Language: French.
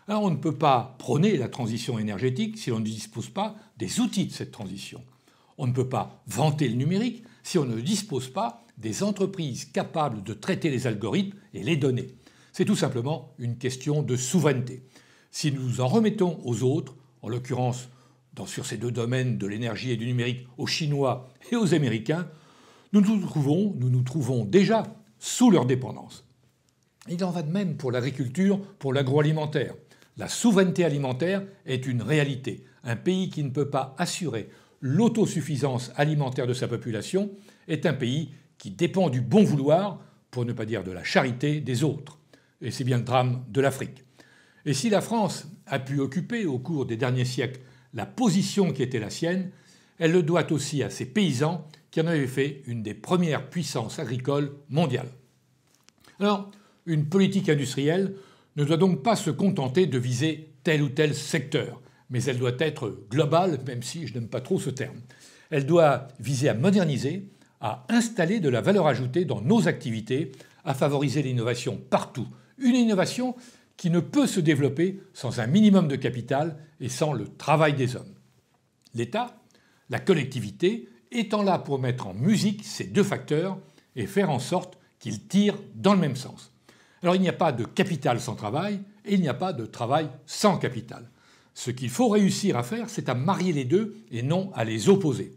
Alors on ne peut pas prôner la transition énergétique si on ne dispose pas des outils de cette transition. On ne peut pas vanter le numérique si on ne dispose pas des entreprises capables de traiter les algorithmes et les données. C'est tout simplement une question de souveraineté. Si nous nous en remettons aux autres, en l'occurrence sur ces deux domaines de l'énergie et du numérique, aux Chinois et aux Américains, nous nous trouvons déjà sous leur dépendance. Il en va de même pour l'agriculture, pour l'agroalimentaire. La souveraineté alimentaire est une réalité. Un pays qui ne peut pas assurer l'autosuffisance alimentaire de sa population est un pays qui dépend du bon vouloir, pour ne pas dire de la charité, des autres. Et c'est bien le drame de l'Afrique. Et si la France a pu occuper au cours des derniers siècles la position qui était la sienne, elle le doit aussi à ses paysans qui en avaient fait une des premières puissances agricoles mondiales. Alors, une politique industrielle ne doit donc pas se contenter de viser tel ou tel secteur, mais elle doit être globale, même si je n'aime pas trop ce terme. Elle doit viser à moderniser, à installer de la valeur ajoutée dans nos activités, à favoriser l'innovation partout. Une innovation qui ne peut se développer sans un minimum de capital et sans le travail des hommes. L'État, la collectivité, étant là pour mettre en musique ces deux facteurs et faire en sorte qu'ils tirent dans le même sens. Alors il n'y a pas de capital sans travail et il n'y a pas de travail sans capital. Ce qu'il faut réussir à faire, c'est à marier les deux et non à les opposer.